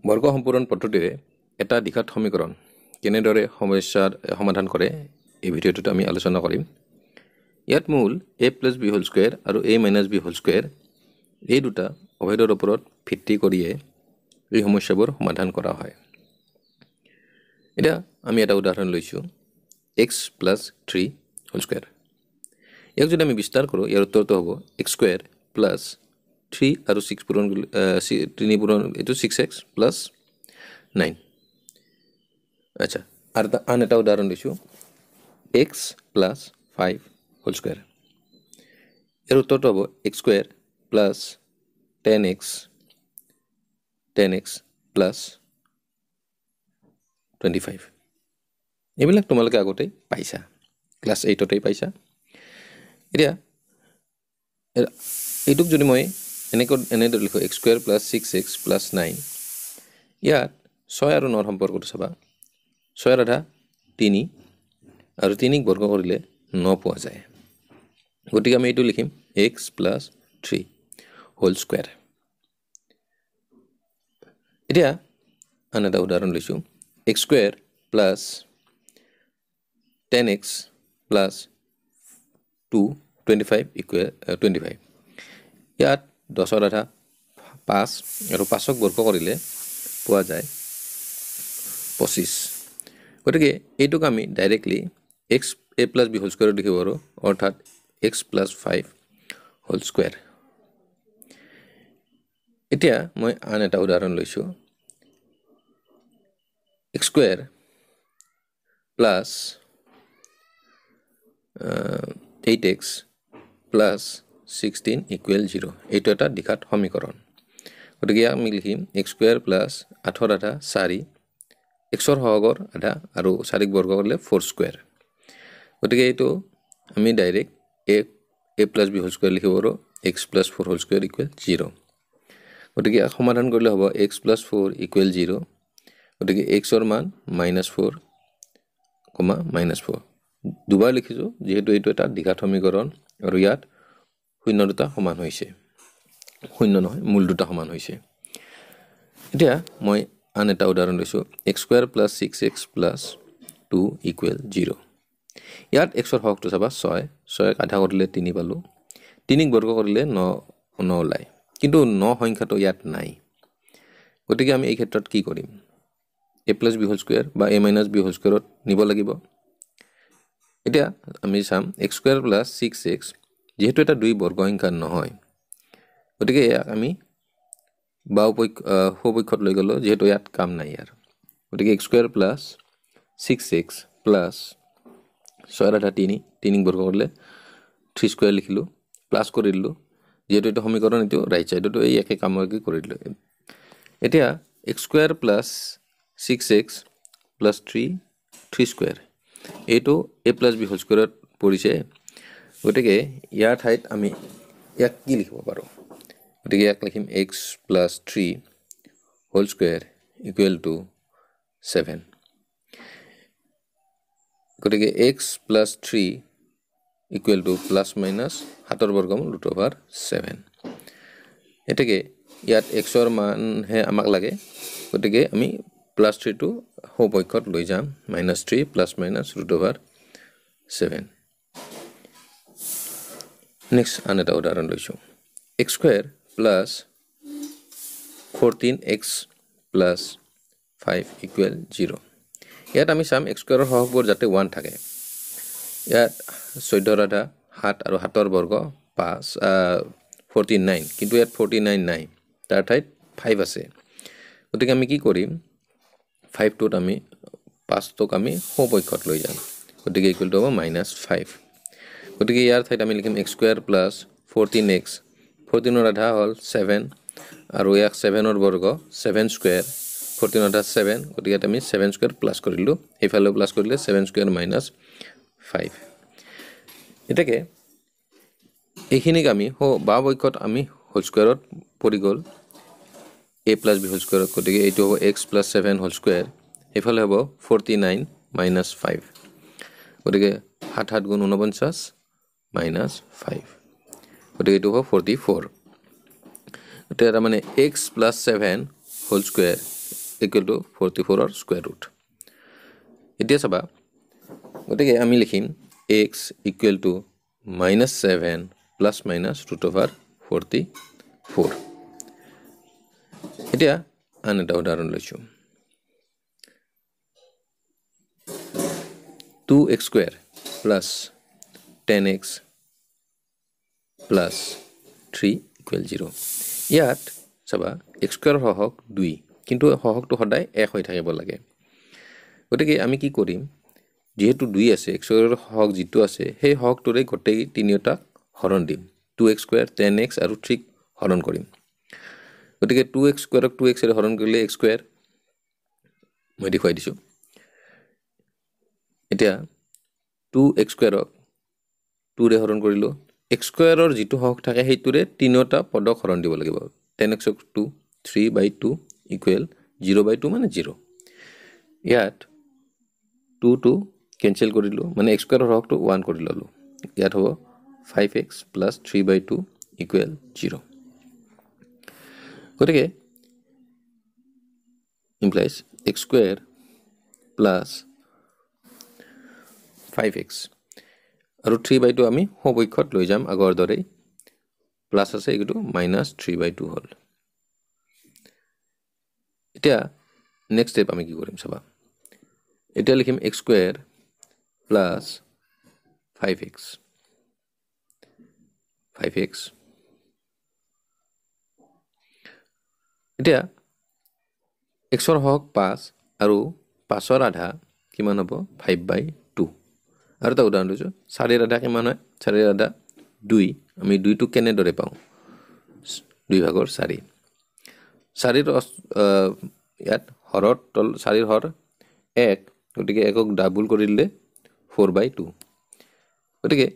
বৰ্গ সম্পূৰণ পদ্ধতিৰে এটা দ্বিঘাত সমীকৰণ কেনেদৰে সমস্যাৰ সমাধান কৰে এই ভিডিঅ'টোত আমি আলোচনা কৰিম। ইয়াত মূল a + b² আৰু a - b² এই দুটা অভেদৰ ওপৰত ভিত্তি কৰিয়ে এই সমস্যাবোৰ সমাধান কৰা হয়। এতিয়া আমি এটা উদাহৰণ লৈছোঁ x + 3² ইয়াক যদি আমি বিস্তাৰ কৰোঁ ইয়াৰ উত্তৰটো হ'ব x² + 3 আৰু 6 পূৰণ 3 পূৰণ এইটো 6x + 9। আচ্ছা, আৰু আন এটা উদাহৰণ লৈছোঁ x + 5² ইয়াৰ উত্তৰটো হ'ব x² + 10x + 25। এইবিলাক তোমালোকে আগতে পাইছা, ক্লাছ 8তেই পাইছা। এতিয়া এইটোক যদি মই এনেদৰে লিখোঁ x² + 6x + 9, ইয়াত 6 আৰু 9 সম্পৰ্কটো চাবা। 6 আধা 3 আৰু 3ক বৰ্গ কৰিলে 9 পোৱা যায়। গতিকে আমি এইটো লিখিম x + 3²। এতিয়া আন এটা উদাহৰণ লৈছোঁ x² + 10x + 2 25 = 25। ইয়াত 10 আধা 5 আৰু 5ক বৰ্গ কৰিলে পোৱা যায় 25। গতিকে এইটোক আমি ডাইৰেক্টলি a + b² লিখিব পাৰোঁ, অৰ্থাৎ x + 5²। এতিয়া মই আন এটা উদাহৰণ লৈছোঁ x² + 8x + 16 = 0। এইটো এটা দ্বিঘাত সমীকৰণ। গতিকে আমি লিখিম x² + 8 আধা 4 xৰ সহগৰ আধা আৰু 4ক বৰ্গ কৰিলে 4²। গতিকে এইটো আমি ডাইৰেক্ট a + b² লিখিব পাৰোঁ, x + 4² = 0। গতিকে সমাধান কৰিলে হ'ব x + 4 = 0। গতিকে xৰ মান -4, -4 দুবাৰ লিখিছোঁ যিহেতু এইটো এটা দ্বিঘাত সমীকৰণ আৰু ইয়াত শূন্য দুটা সমান হৈছে, শূন্য নহয় মূল দুটা সমান হৈছে। এতিয়া মই আন এটা উদাহৰণ লৈছোঁ x² + 6x + 2 = 0। ইয়াত xৰ সহগটো চাবা 6, 6ক আধা কৰিলে 3 পালোঁ, 3ক বৰ্গ কৰিলে 9 ওলায়, কিন্তু 9 সংখ্যাটো ইয়াত নাই। গতিকে আমি এই ক্ষেত্ৰত কি কৰিম? a + b² বা a - b² নিব লাগিব। এতিয়া আমি চাম x² + 6x যিহেতু এটা 2 বৰ্গ সংখ্যা নহয়, গতিকে ইয়াক আমি সপক্ষত লৈ গ'লোঁ যিহেতু ইয়াত কাম নাই ইয়াৰ। গতিকে x² + 6x + 6 আধা 3, 3ক বৰ্গ কৰিলে 3² লিখিলোঁ, প্লাছ কৰি দিলোঁ যিহেতু এইটো সমীকৰণ, এইটো ৰাইট ছাইডতো এই একে কামকে কৰি দিলোঁ। এতিয়া x² + 6x + 3² এইটো a + b² পৰিছে। গতিকে ইয়াৰ ঠাইত আমি ইয়াক কি লিখিব পাৰোঁ? গতিকে ইয়াক লিখিম x + 3² = 7। গতিকে x + 3 = ±7ৰ বৰ্গমূল √7। এতেকে ইয়াত xৰ মানহে আমাক লাগে, গতিকে আমি +3টো সপক্ষত লৈ যাম, -3 ± √7। নেক্সট আন এটা উদাহৰণ লৈছোঁ x² + 14x + 5 = 0। ইয়াত আমি চাম x² ৰ সহগবোৰ যাতে 1 থাকে। ইয়াত 14 আধা 7 আৰু 7ৰ বৰ্গ 49, কিন্তু ইয়াত 49 নাই, তাৰ ঠাইত 5 আছে। গতিকে আমি কি কৰিম? 5টোত আমি 5টোক আমি সপক্ষত লৈ যাম, গতিকে ইকুৱেল টু হ'ব -5। গতিকে ইয়াৰ ঠাইত আমি লিখিম x² + 14x, 14ৰ আধা হ'ল 7 আৰু ইয়াক 7ৰ বৰ্গ 7², 14 আধা 7, গতিকে ইয়াত আমি 7² প্লাছ কৰিলোঁ, এইফালেও প্লাছ কৰিলে 7² - 5। এতেকে এইখিনিক আমি বাওপক্ষত আমি হোল স্কুৱেৰত পৰি গ'ল a + b², গতিকে এইটো হ'ব x + 7² এইফালে হ'ব 49 - 5, গতিকে 7 7 গুণ 49 - 5, গতিকে এইটো হ'ব 44। গতিকে তাৰমানে x + 7² equal to 44 square root. এতিয়া চাবা গতিকে আমি লিখিম x equal to -7 plus minus root over 44. এতিয়া আন এটা উদাহৰণ লৈছো 2x square plus 10x plus 3 equal 0. ইয়াত চাবা x square হহক 2 কিন্তু হহকটো সদায় 1 হৈ থাকিব লাগে গতিকে আমি কি কৰিম যেহেতু 2 আছে x square হহক যেটো আছে সেই হহকটোৰে গটেই তিনিটা হৰণ দিম 2x square 10x আৰু 3 হৰণ কৰিম গতিকে 2x square ক 2x এৰে হৰণ কৰিলে x square মই দেখুৱাই দিছো এতিয়া 2x square ক 2 ৰে হৰণ কৰিলো x square ৰ যেটো হক থাকে হেইটোৰে তিনিটা পদক হৰণ দিব লাগিব 10x ক 2 3/2 equal 0/2 মানে 0 ইয়াত 2 2 কেনসেল কৰিলো মানে x square ৰ হকটো 1 কৰি ললো ইয়াত হ'ব 5x plus 3/2 equal 0 গতিকে implies x square plus 5x আৰু 3/2 আমি হপক্ষত লৈ যাম আগৰ দৰে প্লাস আছে এগুটো -3/2 হল এতিয়া নেক্সট স্টেপ আমি কি কৰিম চাবা এতিয়া লিখিম x square plus 5x এতিয়া x ৰ হক 5 আৰু 5 ৰ আধা কিমান হ'ব 5/2 আৰু এটা উদাহৰণ লৈছো 4 ৰ আধা কিমান হয় 4 ৰ আধা 2 আমি 2 টো কেনে দৰে পাও 2 ভাগৰ 4 4 ৰ ইয়াত হৰত তল 4 ৰ হৰ 1 গতিকে একক ডাবল কৰিলে 4/2 গতিকে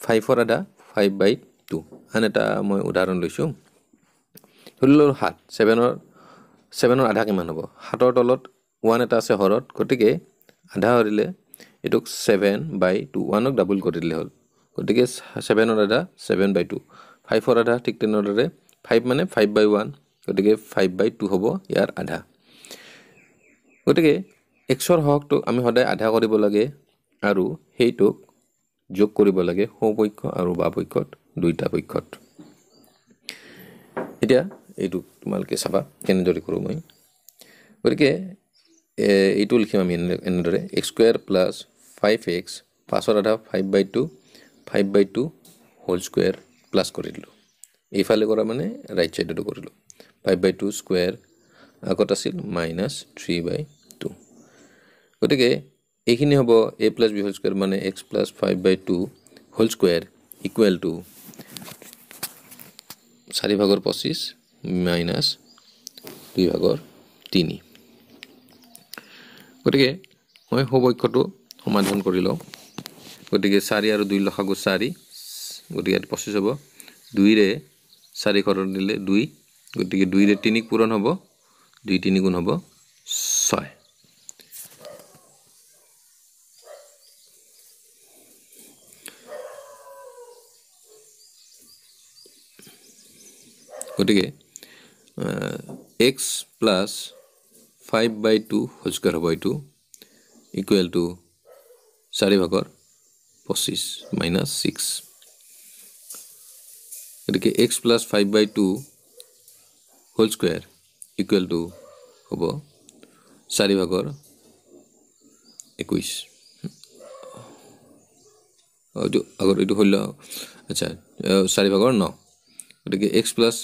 5 ৰ আধা 5/2 আন এটা মই উদাহৰণ লৈছো ধৰিলো 7 ৰ আধা কিমান হ'ব 7 ৰ তলত 1 এটা আছে হৰত গতিকে আধা হৰিলে এটুক 7/2 1ক ডাবল কৰিলে হল গতিকে 7 ৰ আধা 7/2 5 ৰ আধা ঠিক তেনেদৰে 5 মানে 5/1 গতিকে 5/2 হ'ব ইয়াৰ আধা গতিকে x ৰ হকটো আমি সদায় আধা কৰিব লাগে আৰু হেইটোক যোগ কৰিব লাগে সপক্ষ আৰু বাপক্ষত দুইটা পক্ষত এতিয়া এইটো তোমালকে চাবা কেনেদৰে কৰো মই গতিকে এইটো লিখিম আমি এনেদৰে x square plus 5x 5 ৰ আধা 5/2 হোল স্কয়াৰ প্লাস কৰি দিলো এইফালে কৰা মানে ৰাইট সাইডটো কৰিলো 5/2 স্কয়াৰ আগত আছিল -3/2 গতিকে এইখিনি হ'ব a + b হোল স্কয়াৰ মানে x + 5/2 whole square equal to 4/25 - 2/3 গতিকে মই সপক্ষটো সমাধান কৰি লও গতিকে 4 আৰু 2 লসাগু 4 গতিকে 25 হ'ব 2 ৰে 4 হৰণ দিলে 2 গতিকে 2 ৰে 3 পূৰণ হ'ব 2 3 গুণ হ'ব 6 গতিকে x plus 5/2 হোল স্কয়ার হ'ব এটো ইকুৱেল টু 4/25 - 6 গতিকে x plus 5/2 whole square equal to হ'ব 4/21 আৰু আগৰ এটো হল আচ্ছা 4/9 গতিকে x plus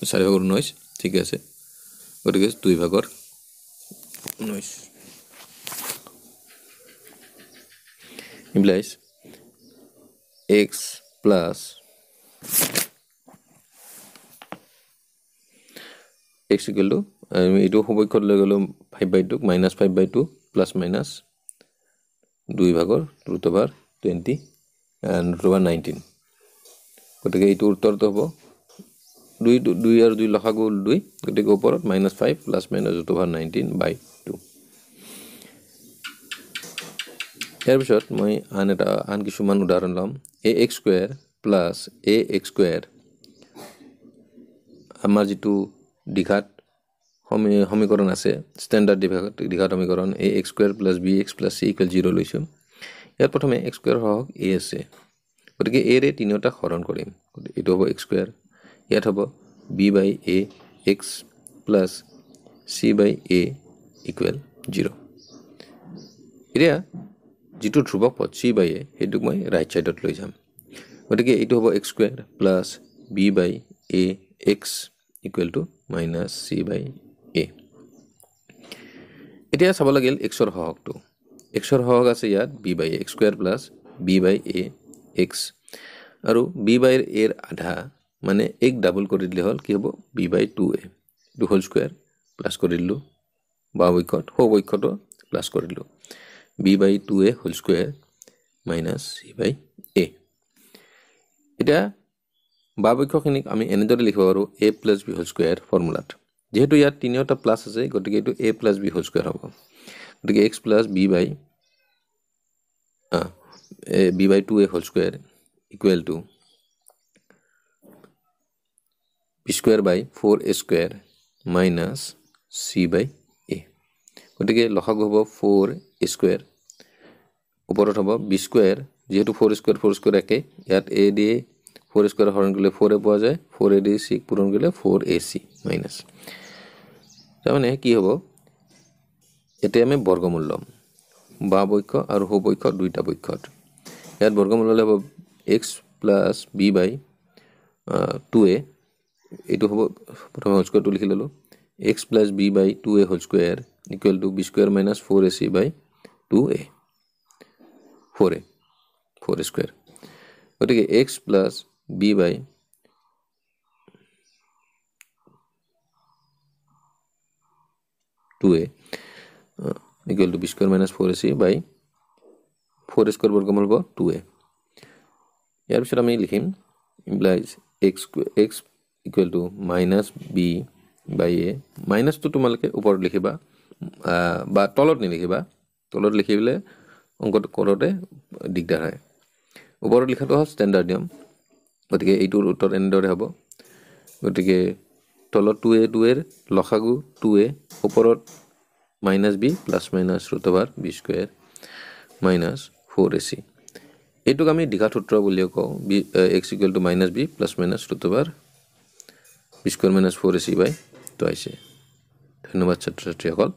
4/19 ঠিক আছে গতিকে 2/19 implies x plus x equal to এটো সপক্ষত লৈ গলো 5/2 -5/2 ± 2/√20 and √19 গতিকে এইটো উত্তৰটো হ'ব 2 আৰু 2 লসাগু 2 গতিকে ওপৰত -5 ± √19/2 ইয়াৰ পিছত মই আন কিছুমান উদাহৰণ লম ax² + ax² আমাৰ যেটো দ্বিঘাত সমীকৰণ আছে ষ্টেণ্ডাৰ্ড দ্বিঘাত সমীকৰণ ax square plus bx plus c equal 0 লৈছোঁ ইয়াত প্ৰথমে x স্কয়াৰ হওক a আছে গতিকে a ৰে তিনিটা হৰণ কৰিম এটো হ'ব x স্কয়াৰ ইয়াত হ'ব b by a x plus c by a equal 0 এতিয়া যেটো ধ্ৰুবক পদ c বাই a হেতুক মই ৰাইট সাইডত লৈ যাম গতিকে এটো হ'ব x square plus b by a x equal to minus c by a এতিয়া চাব লাগিল x ৰ হৰকটো x ৰ হৰক আছে ইয়াত b by a x square plus b by a x আৰু b বাই a এৰ আধা মানে এক ডাবল কৰি দিলে হল কি হ'ব b by 2a to whole square plus কৰি দিলো বা বৈকট হো বৈকট প্লাস কৰি দিলো b by 2a whole square minus c by a এটা বা বৈকখিনিক আমি এনেদৰে লিখিব পাৰো a plus b whole square ফৰ্মুলাত যেহেতু ইয়াত তিনিটা প্লাস আছে গতিকে এটো a plus b whole square হ'ব গতিকে x plus b by 2a whole square equal to b square by 4a square minus c by a গতিকে লসাগু হ'ব 4a square ওপৰত হ'ব b square যেহেতু 4 square একে ইয়াত a দিয়ে 4 square হৰণ কৰিলে 4a পোৱা যায় 4a দিয়ে c পূৰণ কৰিলে 4ac minus তাৰমানে কি হ'ব এতে আমি বৰ্গমূল লম বা বৈক্য আৰু হো বৈক্য দুইটা বৈক্যত ইয়াত বৰ্গমূল ললে হ'ব x plus b by 2a এটো হ'ব প্ৰথমে হোল স্কয়াৰ টু লিখি ললো x plus b by 2a whole square equal to b square minus 4ac by 2a 4a square গতিকে x plus b by 2a equal to b square minus 4ac by 4a square বৰ্গমূল হ'ব 2a ইয়াৰ পিছত আমি লিখিম implies x equal to minus b by a minus to তোমালকে ওপৰত লিখিবা বা তলত নিলিখিবা তলত লিখিলে অংকটো কৰতে দিগদাৰ হয় ওপৰত লিখাটো হ'ল ষ্টেণ্ডাৰ্ড নিয়ম গতিকে এইটোৰ উত্তৰ এনেদৰে হ'ব গতিকে তলত 2a এৰ লসাগু 2a ওপৰত minus b plus minus root over b square minus 4ac এটুক আমি দ্বিঘাত সূত্র বুলিও কও x equal to minus b plus minus root over b square minus 4ac by twice ধন্যবাদ ছাত্রছাত্রীসকল